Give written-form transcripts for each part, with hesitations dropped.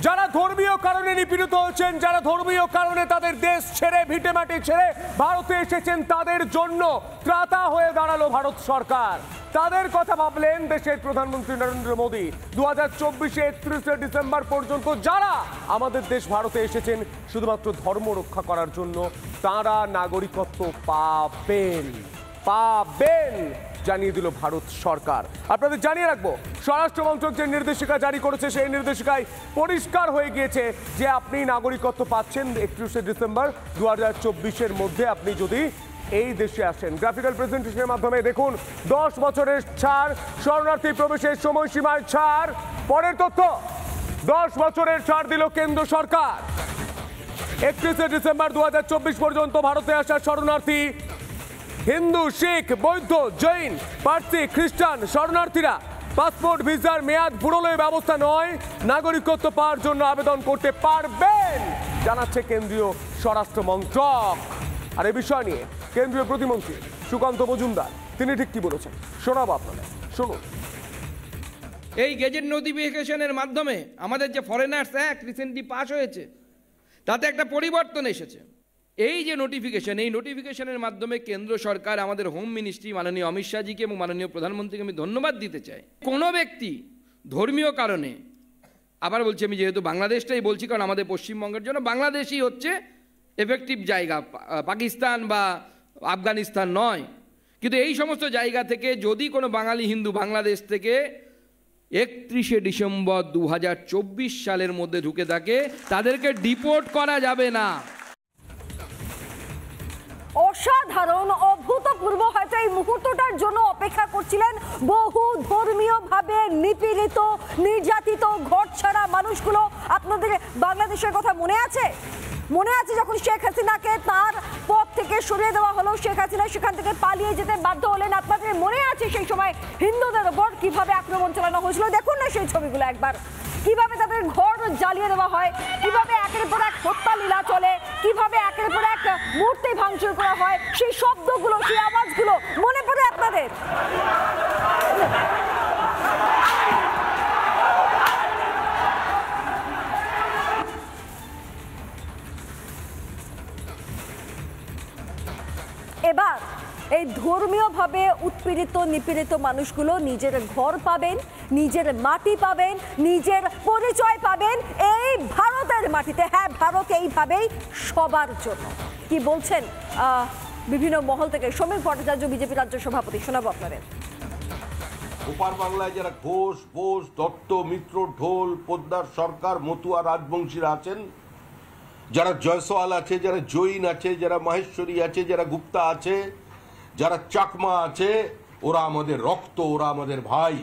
যারা ধর্মীয় কারণে নিপীড়িত হচ্ছেন, যারা ধর্মীয় কারণে তাদের দেশ ছেড়ে ভিটেমাটি ছেড়ে ভারতে এসেছেন, তাদের জন্য ত্রাতা হয়ে দাঁড়ালো ভারত সরকার। তাদের কথা ভাবলেন দেশের প্রধানমন্ত্রী নরেন্দ্র মোদী। 2024 31 ডিসেম্বর পর্যন্ত যারা আমাদের দেশ ভারতে এসেছেন শুধুমাত্র ধর্ম রক্ষা করার জন্য, তারা নাগরিকত্ব পাবেন জানিয়ে দিল ভারত সরকার। আপনাদের জানিয়ে রাখবো, স্বরাষ্ট্র মন্ত্রক যে নির্দেশিকা জারি করেছে সেই নির্দেশিকায় পরিষ্কার হয়ে গিয়েছে যে আপনি নাগরিকত্ব পাচ্ছেন 31 ডিসেম্বর 2024 মধ্যে আপনি যদি এই দেশে আসেন। গ্রাফিক্যাল প্রেজেন্টেশনের মাধ্যমে দেখুন 10 বছরের ছাড়, শরণার্থী প্রবেশের সময়সীমায় ছাড়। পরের তথ্য, 10 বছরের ছাড় দিল কেন্দ্র সরকার। 31 ডিসেম্বর 2024 পর্যন্ত ভারতে আসা শরণার্থী হিন্দু, শিখ, বৌদ্ধ, জৈন, পার্সি, খ্রিস্টান শরণার্থীরা পাসপোর্ট ভিসার মেয়াদ ফুরোলে ব্যবস্থা নয়, নাগরিকত্ব পাওয়ার জন্য আবেদন করতে পারবেন জানাচ্ছে কেন্দ্রীয় স্বরাষ্ট্র মন্ত্রক। আর এই বিষয় নিয়ে কেন্দ্রীয় প্রতিমন্ত্রী সুকান্ত মজুমদার তিনি ঠিক কি বলেছেন শোনাবো আপনাদের, শুনুন। এই গেজেট নোটিফিকেশনের মাধ্যমে আমাদের যে ফরেনার্স অ্যাক্ট রিসেন্টলি পাস হয়েছে তাতে একটা পরিবর্তন এসেছে। এই যে নোটিফিকেশন, এই নোটিফিকেশনের মাধ্যমে কেন্দ্র সরকার আমাদের হোম মিনিস্ট্রি মাননীয় অমিত শাহজিকে এবং মাননীয় প্রধানমন্ত্রীকে আমি ধন্যবাদ দিতে চাই। কোনো ব্যক্তি ধর্মীয় কারণে, আবার বলছি আমি যেহেতু বাংলাদেশটাই বলছি কারণ আমাদের পশ্চিমবঙ্গের জন্য বাংলাদেশই হচ্ছে এফেক্টিভ জায়গা, পাকিস্তান বা আফগানিস্তান নয়। কিন্তু এই সমস্ত জায়গা থেকে যদি কোনো বাঙালি হিন্দু বাংলাদেশ থেকে 31 ডিসেম্বর 2024 সালের মধ্যে ঢুকে থাকে তাদেরকে ডিপোর্ট করা যাবে না। অসাধারণ, অভূতপূর্ব। হয়তো এই মুহূর্তটার জন্য অপেক্ষা করছিলেন বহু ধর্মীয়ভাবে নিপীড়িত, নির্যাতিত, ঘর ছাড়া মানুষগুলো। আপনাদের বাংলাদেশের কথা মনে আছে? মনে আছে যখন শেখ হাসিনাকে তার পদ থেকে সরিয়ে দেওয়া হলো, শেখ হাসিনা সেখান থেকে পালিয়ে যেতে বাধ্য হলেন। আপনাদের মনে আছে সেই সময় হিন্দুদের উপর কিভাবে আক্রমণ চালানো হয়েছিল? দেখুন না সেই ছবিগুলো একবার, কিভাবে তাদের ঘর জ্বালিয়ে দেওয়া হয়, কিভাবে একের পর এক হত্যা লীলা চলে, কিভাবে একের পর এক মূর্তি ভাঙচুর করা হয়। সেই শব্দগুলো, সেই আওয়াজগুলো মনে পড়ে আপনাদের? এবার এই ধর্মীয়ভাবে উৎপীড়িত নিপীড়িত মানুষগুলো নিজের ঘর পাবেন, নিজের মাটি পাবেন, নিজের পরিচয় পাবেন এই ভারতের মাটিতে। হ্যাঁ, ভারত এইভাবেই সবার জন্য। কি বলছেন বিভিন্ন মহল থেকে? সমীর ভট্টাচার্য বিজেপি রাজ্য সভাপতি, শোনাবো আপনাদের। ওপার বাংলায় যারা ঘোষ, বোস, দত্ত, মিত্র, ঢোল, পোদ্দার সরকার, মতুয়া রাজবংশীরা আছেন, যারা জয়সওয়াল আছে, যারা জৈন আছে, যারা মাহেশ্বরী আছে, যারা গুপ্তা আছে, যারা চাকমা আছে, ওরা আমাদের রক্ত, ওরা আমাদের ভাই।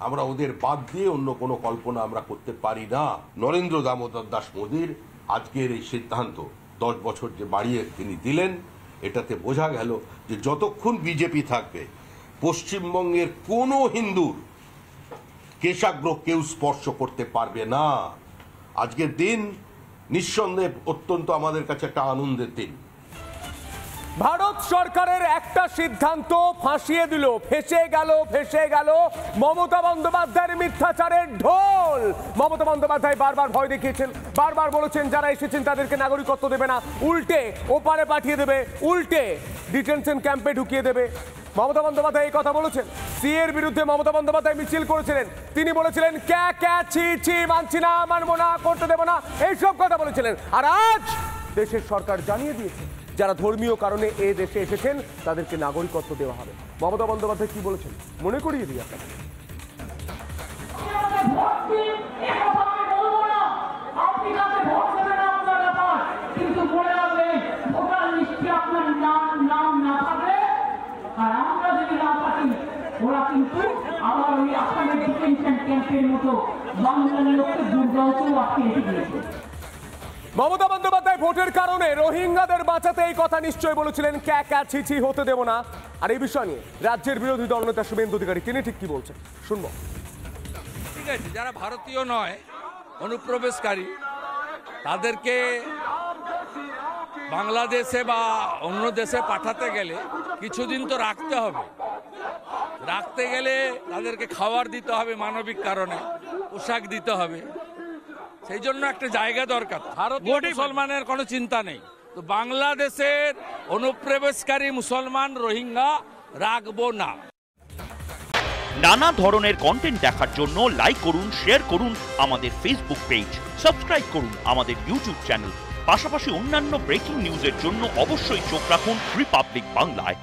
আমরা ওদের বাদ দিয়ে অন্য কোনো কল্পনা আমরা করতে পারি না। নরেন্দ্র দামোদর দাস মোদীর আজকের এই সিদ্ধান্ত 10 বছর যে বাড়িয়ে তিনি দিলেন, এটাতে বোঝা গেল যে যতক্ষণ বিজেপি থাকবে পশ্চিমবঙ্গের কোনো হিন্দুর কেশাগ্র কেউ স্পর্শ করতে পারবে না। আজকের দিন নিঃসন্দেহে অত্যন্ত আমাদের কাছে একটা আনন্দের দিন। ভারত সরকারের একটা সিদ্ধান্ত ফাঁসিয়ে দিল, ফেসে গেল মমতা বন্দ্যোপাধ্যায়ের মিথ্যাচারের ঢোল। মমতা বন্দ্যোপাধ্যায় বারবার ভয় দেখিয়েছেন, বারবার বলেছেন যারা এসেছেন তাদেরকে নাগরিকত্ব দেবে না, উল্টে ওপারে পাঠিয়ে দেবে, উল্টে ডিটেনশন ক্যাম্পে ঢুকিয়ে দেবে। মমতা বন্দ্যোপাধ্যায় এই কথা বলেছেন। সিএর বিরুদ্ধে মমতা বন্দ্যোপাধ্যায় মিছিল করেছিলেন, তিনি বলেছিলেন ক্যা ছি মানছি না, মানবো না, করতে দেবো না, এইসব কথা বলেছিলেন। আর আজ দেশের সরকার জানিয়ে দিয়েছে যারা ধর্মীয় কারণে এ দেশে এসেছেন তাদেরকে নাগরিকত্ব দেওয়া হবে। মমতা বন্দ্যোপাধ্যায় কি বলেছেন মনে করিয়ে দিই আপনাদের। মমতা বন্দ্যোপাধ্যায় ভোটের কারণে রোহিঙ্গাদের বাঁচাতে এই কথা নিশ্চয়ই বলেছিলেন, ক্যা ছি হতে দেব না। আর এই বিষয় নিয়ে রাজ্যের বিরোধী দলনেতা শুভেন্দু অধিকারী তিনি ঠিক কি বলছেন শুনবো। ঠিক আছে, যারা ভারতীয় নয়, অনুপ্রবেশকারী, তাদেরকে বাংলাদেশে বা অন্য দেশে পাঠাতে গেলে কিছুদিন তো রাখতে হবে। রাখতে গেলে তাদেরকে খাবার দিতে হবে, মানবিক কারণে পোশাক দিতে হবে। সেই জন্য একটা জায়গা দরকার। ভারতীয় মুসলমানের কোনো চিন্তা নেই, তো বাংলাদেশের অনুপ্রবেশকারী মুসলমান রোহিঙ্গা রাখবো না। নানা ধরনের কন্টেন্ট দেখার জন্য লাইক করুন, শেয়ার করুন আমাদের ফেসবুক পেজ, সাবস্ক্রাইব করুন আমাদের ইউটিউব চ্যানেল। পাশাপাশি অন্যান্য ব্রেকিং নিউজের জন্য অবশ্যই চোখ রাখুন রিপাবলিক বাংলায়।